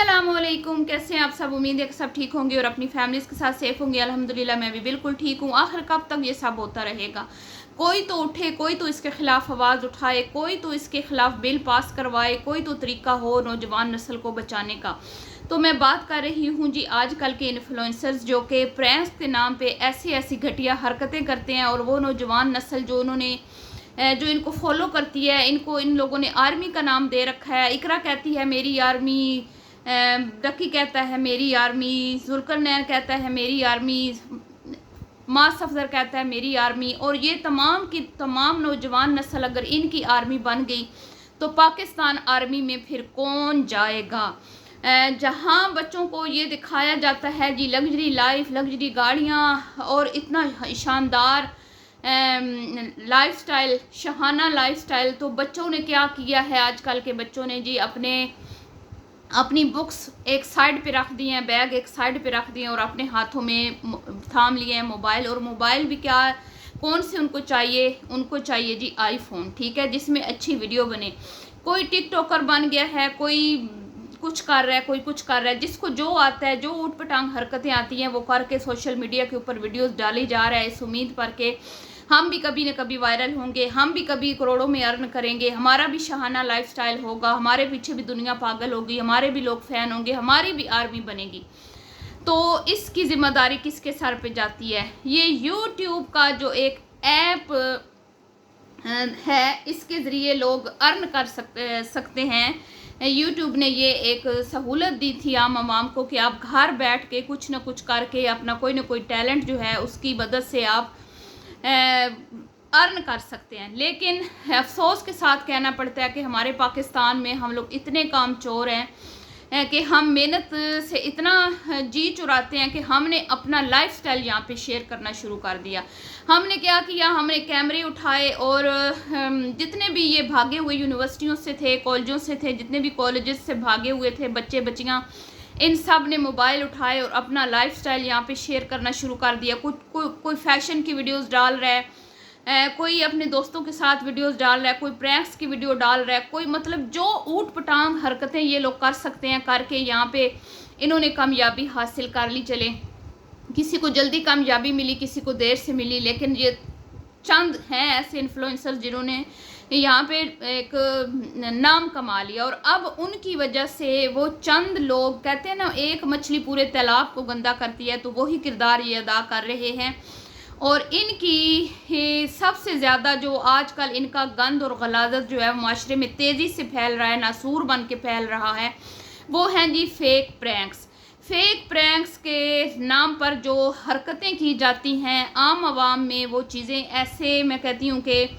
अस्सलामुअलैकुम, कैसे हैं आप सब। उम्मीद है कि सब ठीक होंगे और अपनी फैमिलीज़ के साथ सेफ़ होंगे। अल्हम्दुलिल्लाह मैं भी बिल्कुल ठीक हूँ। आखिर कब तक ये सब होता रहेगा? कोई तो उठे, कोई तो इसके ख़िलाफ़ आवाज़ उठाए, कोई तो इसके ख़िलाफ़ बिल पास करवाए, कोई तो तरीका हो नौजवान नस्ल को बचाने का। तो मैं बात कर रही हूँ जी आजकल के इन्फ्लुएंसर्स जो कि प्रैंक्स के नाम पे ऐसी ऐसी घटिया हरकतें करते हैं, और वो नौजवान नस्ल जो जो इनको फॉलो करती है, इन लोगों ने आर्मी का नाम दे रखा है। इकरा कहती है मेरी आर्मी, डकी कहता है मेरी आर्मी, जुल्करनैन कहता है मेरी आर्मी, मास अफजर कहता है मेरी आर्मी। और ये तमाम की तमाम नौजवान नस्ल अगर इनकी आर्मी बन गई तो पाकिस्तान आर्मी में फिर कौन जाएगा। जहाँ बच्चों को ये दिखाया जाता है जी लग्जरी लाइफ, लग्जरी गाड़ियाँ और इतना शानदार लाइफस्टाइल, शहाना लाइफस्टाइल, तो बच्चों ने क्या किया है, आजकल के बच्चों ने जी अपनी बुक्स एक साइड पे रख दी हैं, बैग एक साइड पे रख दिए और अपने हाथों में थाम लिए हैं मोबाइल। और मोबाइल भी क्या, कौन से उनको चाहिए जी आईफोन, ठीक है, जिसमें अच्छी वीडियो बने। कोई टिकटॉकर बन गया है, कोई कुछ कर रहा है, कोई कुछ कर रहा है, जिसको जो आता है, जो ऊट पटांग हरकतें आती हैं वो करके सोशल मीडिया के ऊपर वीडियोस डाली जा रहा है, इस उम्मीद पर के हम भी कभी न कभी वायरल होंगे, हम भी कभी करोड़ों में अर्न करेंगे, हमारा भी शहाना लाइफस्टाइल होगा, हमारे पीछे भी दुनिया पागल होगी, हमारे भी लोग फैन होंगे, हमारी भी आर्मी बनेगी। तो इसकी जिम्मेदारी किसके सर पे जाती है? ये यूट्यूब का जो एक ऐप है, इसके ज़रिए लोग अर्न कर सकते हैं। यूट्यूब ने ये एक सहूलत दी थी आम आवाम को कि आप घर बैठ के कुछ ना कुछ करके अपना कोई ना कोई टैलेंट जो है उसकी मदद से आप अर्न कर सकते हैं। लेकिन अफसोस के साथ कहना पड़ता है कि हमारे पाकिस्तान में हम लोग इतने कामचोर हैं कि हम मेहनत से इतना जी चुराते हैं कि हमने अपना लाइफस्टाइल यहाँ पे शेयर करना शुरू कर दिया। हमने क्या किया, हमने कैमरे उठाए और जितने भी ये भागे हुए यूनिवर्सिटियों से थे, कॉलेजों से थे, जितने भी कॉलेजेस से भागे हुए थे बच्चे बच्चियाँ, इन सब ने मोबाइल उठाए और अपना लाइफस्टाइल यहाँ पे शेयर करना शुरू कर दिया। कोई फैशन की वीडियोस डाल रहा है, कोई अपने दोस्तों के साथ वीडियोस डाल रहा है, कोई प्रैंक्स की वीडियो डाल रहा है, कोई मतलब जो ऊट पटांग हरकतें ये लोग कर सकते हैं करके यहाँ पे इन्होंने कामयाबी हासिल कर ली। चले, किसी को जल्दी कामयाबी मिली, किसी को देर से मिली, लेकिन ये चंद हैं ऐसे इन्फ्लुएंसर्स जिन्होंने यहाँ पे एक नाम कमा लिया। और अब उनकी वजह से वो चंद लोग, कहते हैं ना एक मछली पूरे तालाब को गंदा करती है, तो वही किरदार ये अदा कर रहे हैं। और इनकी सबसे ज़्यादा जो आजकल इनका गंद और गलाजत जो है माशरे में तेज़ी से फैल रहा है, नासूर बन के फैल रहा है, वो हैं जी फेक प्रैंक्स। फेक प्रैंक्स के नाम पर जो हरकतें की जाती हैं आम आवाम में, वो चीज़ें ऐसे मैं कहती हूँ कि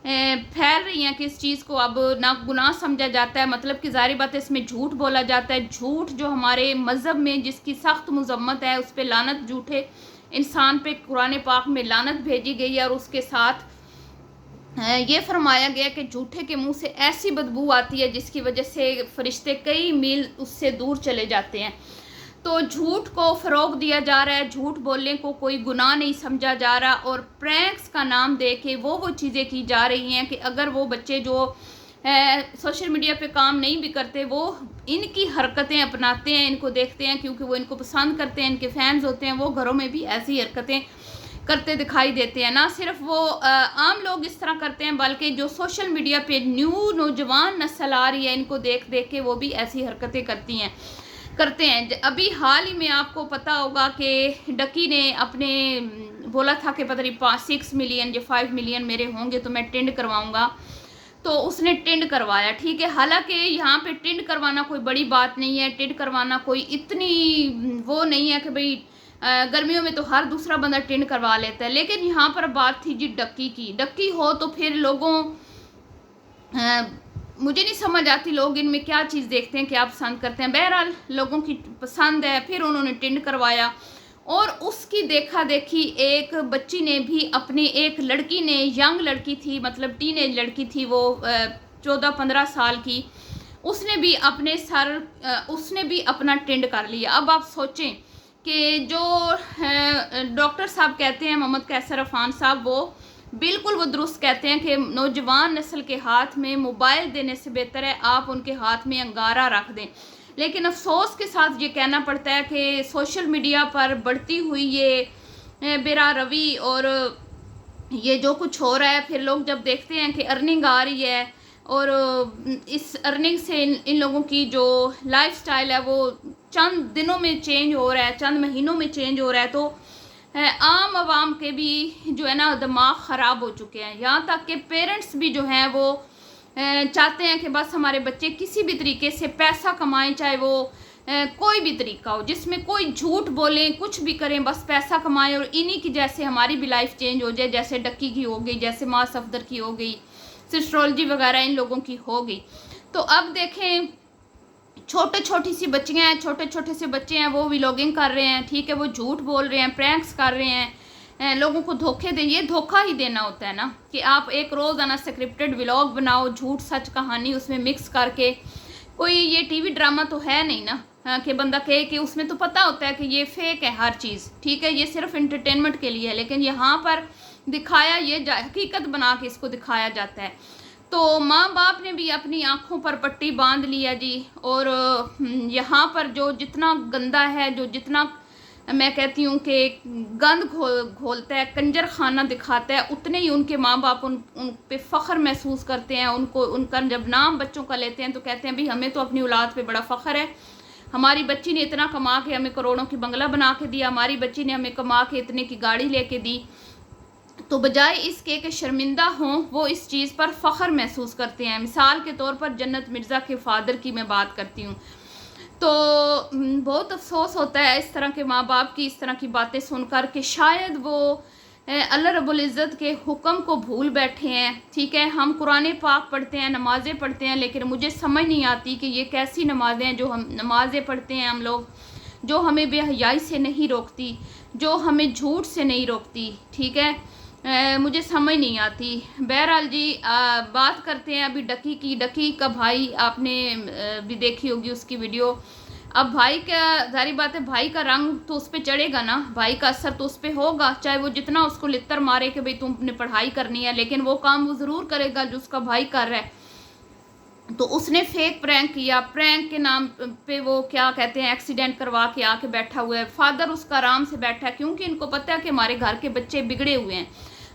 फैल रही हैं कि इस चीज़ को अब ना गुनाह समझा जाता है। मतलब कि ज़ाहिर बात है इसमें झूठ बोला जाता है, झूठ जो हमारे मज़हब में जिसकी सख्त मज़म्मत है, उस पर लानत, झूठे इंसान पे कुरान पाक में लानत भेजी गई है। और उसके साथ ये फरमाया गया कि झूठे के मुंह से ऐसी बदबू आती है जिसकी वजह से फरिश्ते कई मील उससे दूर चले जाते हैं। तो झूठ को फ़रोग दिया जा रहा है, झूठ बोलने को कोई गुनाह नहीं समझा जा रहा, और प्रैंक्स का नाम दे के वो चीज़ें की जा रही हैं कि अगर वो बच्चे जो सोशल मीडिया पे काम नहीं भी करते, वो इनकी हरकतें अपनाते हैं, इनको देखते हैं क्योंकि वो इनको पसंद करते हैं, इनके फैंस होते हैं, वो घरों में भी ऐसी हरकतें करते दिखाई देते हैं। ना सिर्फ वो आम लोग इस तरह करते हैं, बल्कि जो सोशल मीडिया पे नौजवान नस्ल आ रही है, इनको देख देख के वो भी ऐसी हरकतें करते हैं। अभी हाल ही में आपको पता होगा कि डकी ने अपने बोला था कि पता नहीं 6 मिलियन या 5 मिलियन मेरे होंगे तो मैं टेंड करवाऊंगा, तो उसने टेंड करवाया, ठीक है। हालांकि यहाँ पे टेंड करवाना कोई बड़ी बात नहीं है, टेंड करवाना कोई इतनी वो नहीं है कि भाई गर्मियों में तो हर दूसरा बंदा टेंड करवा लेता है। लेकिन यहाँ पर बात थी जी डक्की की। डक्की हो तो फिर लोगों मुझे नहीं समझ आती लोग इनमें क्या चीज़ देखते हैं, क्या पसंद करते हैं। बहरहाल लोगों की पसंद है, फिर उन्होंने टेंड करवाया और उसकी देखा देखी एक बच्ची ने भी अपनी, एक लड़की ने, यंग लड़की थी, मतलब टीनेज लड़की थी, वो 14-15 साल की, उसने भी अपना टेंड कर लिया। अब आप सोचें कि जो डॉक्टर साहब कहते हैं, मोहम्मद कैसर अफान साहब, वो दुरुस्त कहते हैं कि नौजवान नस्ल के हाथ में मोबाइल देने से बेहतर है आप उनके हाथ में अंगारा रख दें। لیکن افسوس کے ساتھ یہ کہنا پڑتا ہے کہ سوشل میڈیا پر بڑھتی ہوئی یہ برا روی اور یہ جو کچھ ہو رہا ہے، پھر لوگ جب دیکھتے ہیں کہ ارننگ آ رہی ہے اور اس ارننگ سے ان لوگوں کی جو لائف سٹائل ہے وہ چند دنوں میں چینج ہو رہا ہے، چند مہینوں میں چینج ہو رہا ہے، تو عام عوام کے بھی جو ہے نا دماغ خراب ہو چکے ہیں، یہاں تک کہ پیرنٹس بھی جو ہیں وہ چاہتے ہیں کہ بس ہمارے بچے کسی بھی طریقے سے پیسہ کمائیں، چاہے وہ کوئی بھی طریقہ ہو جس میں کوئی جھوٹ بولیں، کچھ بھی کریں، بس پیسہ کمائیں، اور انہی کی جیسے ہماری بھی لائف چینج ہو جائے، جیسے ڈکی کی ہو گئی، جیسے ماں صفدر کی ہو گئی، سسٹرولوجی وغیرہ ان لوگوں کی ہو گئی۔ تو اب دیکھیں چھوٹی سی بچیاں ہیں، چھوٹے سے بچے ہیں، وہ ولاگنگ کر رہے ہیں، ٹھیک ہے، وہ جھوٹ بول رہے ہیں، پرینکس کر رہے ہیں، لوگوں کو دھوکے دیں، یہ دھوکہ ہی دینا ہوتا ہے نا، کہ آپ ایک روزانہ سکرپٹڈ ولاگ بناؤ، جھوٹ سچ کہانی اس میں مکس کر کے، کوئی یہ ٹی وی ڈرامہ تو ہے نہیں نا کہ بندہ کہے کہ اس میں تو پتہ ہوتا ہے کہ یہ فیک ہے ہر چیز، ٹھیک ہے، یہ صرف انٹرٹینمنٹ کے لیے ہے، لیکن یہاں پر دکھایا یہ حقیقت بنا کے اس کو دکھایا جاتا ہے۔ تو ماں باپ نے بھی اپنی آنکھوں پر پٹی باندھ لیا جی، اور یہاں پر جو جتنا گندا ہے، جو جتنا میں کہتی ہوں کہ گند گھولتا ہے، کنجر خانہ دکھاتا ہے، اتنے ہی ان کے ماں باپ ان پہ فخر محسوس کرتے ہیں، ان کا جب نام بچوں کا لیتے ہیں تو کہتے ہیں بھی ہمیں تو اپنی اولاد پہ بڑا فخر ہے، ہماری بچی نے اتنا کما کے ہمیں کروڑوں کی بنگلہ بنا کے دیا، ہماری بچی نے ہمیں کما کے اتنے کی گاڑی لے کے دی۔ تو بجائے اس کے کہ شرمندہ ہوں، وہ اس چیز پر فخر محسوس کرتے ہیں۔ مثال کے طور پر جنت مرزا کے فادر کی میں بات کرتی ہوں، تو بہت افسوس ہوتا ہے اس طرح کے ماں باپ کی اس طرح کی باتیں سن کر کہ شاید وہ اللہ رب العزت کے حکم کو بھول بیٹھے ہیں، ٹھیک ہے، ہم قرآن پاک پڑھتے ہیں، نمازیں پڑھتے ہیں، لیکن مجھے سمجھ نہیں آتی کہ یہ کیسی نمازیں ہیں جو ہم نمازیں پڑھتے ہیں ہم لوگ، جو ہمیں بے حیائی سے نہیں روکتی، جو ہمیں جھوٹ سے نہیں روکتی، ٹھیک ہے، مجھے سمجھ نہیں آتی۔ بہرحال جی بات کرتے ہیں ابھی ڈکی کا بھائی، آپ نے بھی دیکھی ہوگی اس کی ویڈیو۔ اب بھائی کا ظاہری بات ہے، بھائی کا رنگ تو اس پہ چڑھے گا نا، بھائی کا اثر تو اس پہ ہوگا، چاہے وہ جتنا اس کو لتر مارے کہ بھئی تم نے پڑھائی کرنی ہے، لیکن وہ کام وہ ضرور کرے گا جو اس کا بھائی کر رہا ہے۔ تو اس نے فیک پرینک کیا، پرینک کے نام پہ وہ کیا کہتے ہیں ایکسیڈنٹ کروا کے آ کے بیٹھا ہوا ہے، فادر اس کا آرام سے بیٹھا ہے، کیونکہ ان کو پتہ ہے کہ ہمارے گھر کے بچے بگڑے ہوئے ہیں،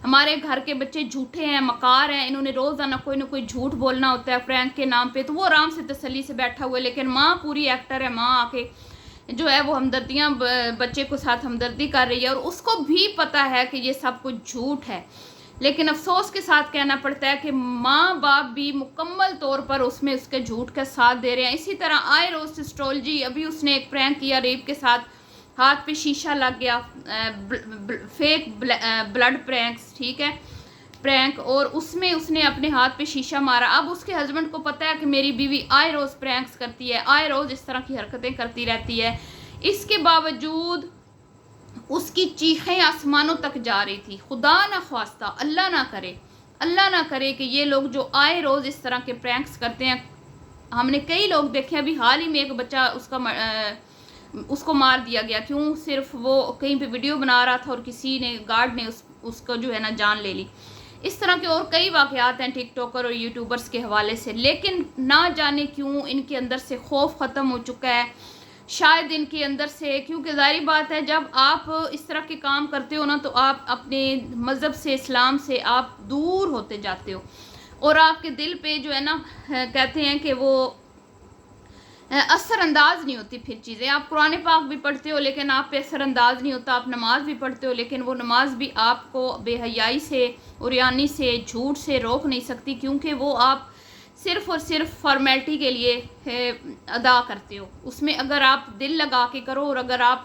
ہمارے گھر کے بچے جھوٹے ہیں، مکار ہیں، انہوں نے روزانہ کوئی نہ کوئی جھوٹ بولنا ہوتا ہے پرینک کے نام پہ، تو وہ آرام سے تسلی سے بیٹھا ہوا ہے، لیکن ماں پوری ایکٹر ہے، ماں آ کے جو ہے وہ ہمدردیاں بچے کو ساتھ ہمدردی کر رہی ہے، اور اس کو بھی پتہ ہے کہ یہ سب کچھ جھوٹ ہے، لیکن افسوس کے ساتھ کہنا پڑتا ہے کہ ماں باپ بھی مکمل طور پر اس میں اس کے جھوٹ کا ساتھ دے رہے ہیں۔ اسی طرح آئے روز سسٹرولوجی، ابھی اس نے ایک پرینک کیا ریپ کے ساتھ، ہاتھ پہ شیشہ لگ گیا، فیک بلڈ پرینکس، ٹھیک ہے، پرینک، اور اس میں اس نے اپنے ہاتھ پہ شیشہ مارا۔ اب اس کے ہسبینڈ کو پتہ ہے کہ میری بیوی آئے روز پرینکس کرتی ہے، آئے روز اس طرح کی حرکتیں کرتی رہتی ہے، اس کے باوجود اس کی چیخیں آسمانوں تک جا رہی تھی۔ خدا نہ خواستہ، اللہ نہ کرے کہ یہ لوگ جو آئے روز اس طرح کے پرینکس کرتے ہیں، ہم نے کئی لوگ دیکھے، ابھی حال ہی میں ایک بچہ اس کو مار دیا گیا، کیوں؟ صرف وہ کہیں پہ ویڈیو بنا رہا تھا اور کسی نے گارڈ نے اس کو جو ہے نا جان لے لی۔ اس طرح کے اور کئی واقعات ہیں ٹک ٹاکر اور یوٹیوبرز کے حوالے سے، لیکن نہ جانے کیوں ان کے اندر سے خوف ختم ہو چکا ہے، شاید ان کے اندر سے، کیونکہ ظاہری بات ہے جب آپ اس طرح کے کام کرتے ہو نا تو آپ اپنے مذہب سے، اسلام سے آپ دور ہوتے جاتے ہو، اور آپ کے دل پہ جو ہے نا کہتے ہیں کہ وہ اثر انداز نہیں ہوتی پھر چیزیں، آپ قرآن پاک بھی پڑھتے ہو لیکن آپ پہ اثر انداز نہیں ہوتا، آپ نماز بھی پڑھتے ہو لیکن وہ نماز بھی آپ کو بے حیائی سے، عریانی سے، جھوٹ سے روک نہیں سکتی، کیونکہ وہ آپ صرف اور صرف فارمیلٹی کے لیے ادا کرتے ہو۔ اس میں اگر آپ دل لگا کے کرو اور اگر آپ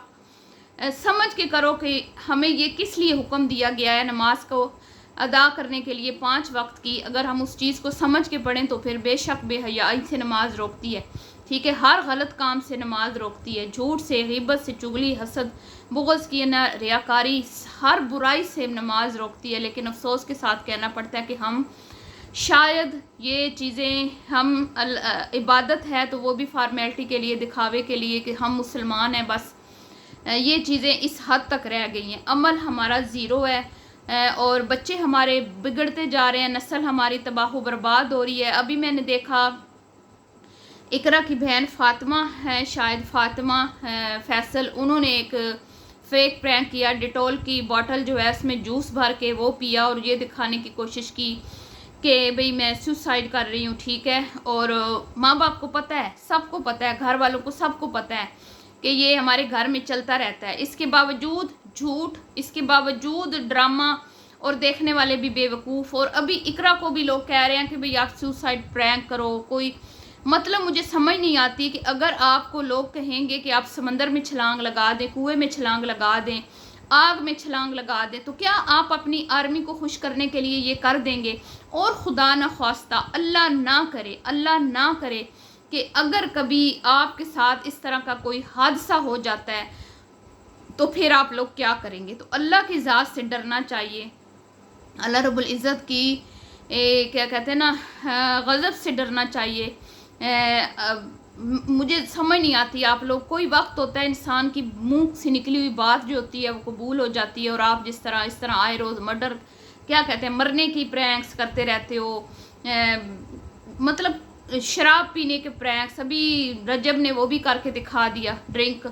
سمجھ کے کرو کہ ہمیں یہ کس لیے حکم دیا گیا ہے نماز کو ادا کرنے کے لیے 5 وقت کی، اگر ہم اس چیز کو سمجھ کے پڑھیں تو پھر بے شک بے حیائی سے نماز روکتی ہے، ٹھیک ہے، ہر غلط کام سے نماز روکتی ہے، جھوٹ سے، غیبت سے، چغلی، حسد، بغض کی نہ، ریاکاری، ہر برائی سے نماز روکتی ہے، لیکن افسوس کے ساتھ کہنا پڑتا ہے کہ ہم شاید یہ چیزیں ہم عبادت ہے تو وہ بھی فارمیلٹی کے لیے، دکھاوے کے لیے کہ ہم مسلمان ہیں، بس یہ چیزیں اس حد تک رہ گئی ہیں، عمل ہمارا زیرو ہے، اور بچے ہمارے بگڑتے جا رہے ہیں، نسل ہماری تباہ و برباد ہو رہی ہے۔ ابھی میں نے دیکھا इकरा की बहन फातिमा है, शायद फातिमा फैसल, उन्होंने एक फेक प्रैंक किया। डिटॉल की बोतल जो है उसमें जूस भर के वो पिया और ये दिखाने की कोशिश की कि भाई मैं सुसाइड कर रही हूँ, ठीक है। और माँ बाप को पता है, सबको पता है, घर वालों को सबको पता है कि ये हमारे घर में चलता रहता है। इसके बावजूद झूठ, इसके बावजूद ड्रामा, और देखने वाले भी बेवकूफ़। और अभी इकरा को भी लोग कह रहे हैं कि भाई आप सुसाइड प्रैंक करो। कोई मतलब मुझे समझ नहीं आती कि अगर आपको लोग कहेंगे कि आप समंदर में छलांग लगा दें, कुएं में छलांग लगा दें, आग में छलांग लगा दें, तो क्या आप अपनी आर्मी को खुश करने के लिए ये कर देंगे? और खुदा न ख्वास्ता, अल्लाह ना करे, अल्लाह ना करे कि अगर कभी आपके साथ इस तरह का कोई हादसा हो जाता है तो फिर आप लोग क्या करेंगे? तो अल्लाह की ज़ात से डरना चाहिए, अल्लाह रब्बुल इज़्ज़त की क्या कहते हैं ना, गज़ब से डरना चाहिए। मुझे समझ नहीं आती, आप लोग, कोई वक्त होता है इंसान की मुंह से निकली हुई बात जो होती है वो कबूल हो जाती है, और आप जिस तरह इस तरह आए रोज़ मर्डर, क्या कहते हैं, मरने की प्रैंक्स करते रहते हो। मतलब शराब पीने के प्रैंक्स, अभी रजब ने वो भी करके दिखा दिया, ड्रिंक।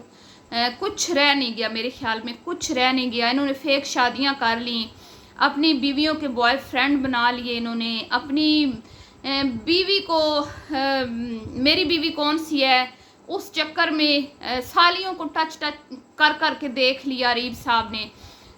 कुछ रह नहीं गया, मेरे ख्याल में कुछ रह नहीं गया। इन्होंने फेक शादियां कर ली, अपनी बीवियों के बॉयफ्रेंड बना लिए इन्होंने, अपनी बीवी को मेरी बीवी कौन सी है उस चक्कर में सालियों को टच कर कर के देख लिया रीब साहब ने।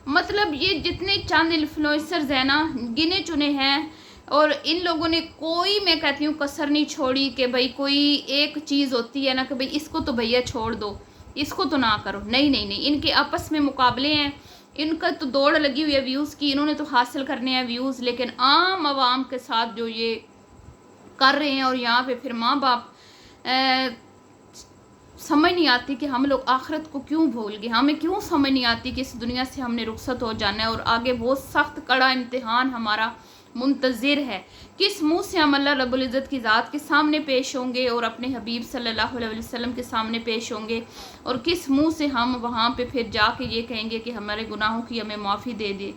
मतलब ये जितने चंद इन्फ्लुएंसर्स हैं ना, गिने चुने हैं, और इन लोगों ने कोई, मैं कहती हूँ, कसर नहीं छोड़ी कि भाई कोई एक चीज़ होती है ना कि भाई इसको तो भैया छोड़ दो, इसको तो ना करो। नहीं नहीं नहीं, इनके आपस में मुकाबले हैं, इनका तो दौड़ लगी हुई है व्यूज़ की, इन्होंने तो हासिल करने हैं व्यूज़। लेकिन आम आवाम के साथ जो ये कर रहे हैं, और यहाँ पे फिर माँ बाप, समझ नहीं आती कि हम लोग आखिरत को क्यों भूल गए। हमें क्यों समझ नहीं आती कि इस दुनिया से हमने रुखसत हो जाना है और आगे बहुत सख्त कड़ा इम्तिहान हमारा मुंतज़िर है। किस मुंह से हम अल्लाह रब्बुल इज़्ज़त की ज़ात के सामने पेश होंगे और अपने हबीब सल्लल्लाहु अलैहि वसल्लम के सामने पेश होंगे, और किस मुंह से हम वहाँ पे फिर जाके ये कहेंगे कि हमारे गुनाहों की हमें माफ़ी दे दे।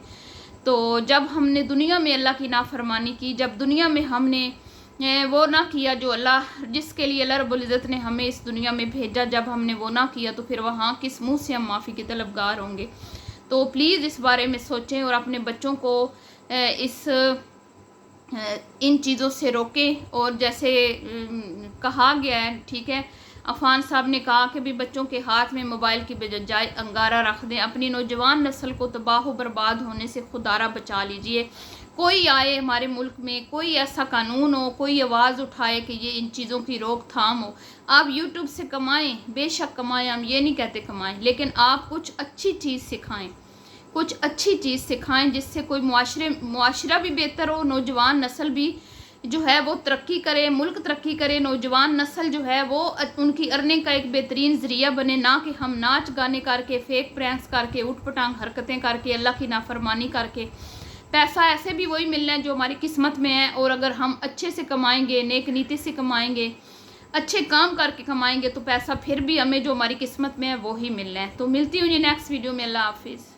तो जब हमने दुनिया में अल्लाह की नाफरमानी की, जब दुनिया में हमने वो ना किया जो अल्लाह, जिसके लिए अल्लाह रब्बुल इज़्ज़त ने हमें इस दुनिया में भेजा, जब हमने वो ना किया तो फिर वहाँ किस मुंह से हम माफ़ी के तलबगार होंगे। तो प्लीज़ इस बारे में सोचें और अपने बच्चों को इन चीज़ों से रोकें। और जैसे कहा गया है, ठीक है, अफान साहब ने कहा कि भी बच्चों के हाथ में मोबाइल की बजाय अंगारा रख दें, अपनी नौजवान नस्ल को तबाह बर्बाद होने से खुदारा बचा लीजिए। कोई आए हमारे मुल्क में, कोई ऐसा कानून हो, कोई आवाज़ उठाए कि ये इन चीज़ों की रोकथाम हो। आप यूट्यूब से कमाएं, बेशक कमाएं, हम ये नहीं कहते कमाएं, लेकिन आप कुछ अच्छी चीज़ सिखाएं, कुछ अच्छी चीज़ सिखाएं जिससे कोई मुआशरा भी बेहतर हो, नौजवान नस्ल भी जो है वो तरक्की करे, मुल्क तरक्की करे, नौजवान नस्ल जो है वो उनकी अर्निंग का एक बेहतरीन ज़रिया बने। ना कि हम नाच गाने करके, फेक प्रैंक्स करके, उठ पटांग हरकतें करके, अल्लाह की नाफरमानी करके पैसा ऐसे भी वही मिलना है जो हमारी किस्मत में है। और अगर हम अच्छे से कमाएंगे, नेक नीति से कमाएंगे, अच्छे काम करके कमाएंगे, तो पैसा फिर भी हमें जो हमारी किस्मत में है वो ही मिलना है। तो मिलती हूँ ये नेक्स्ट वीडियो में। अल्लाह हाफिज़।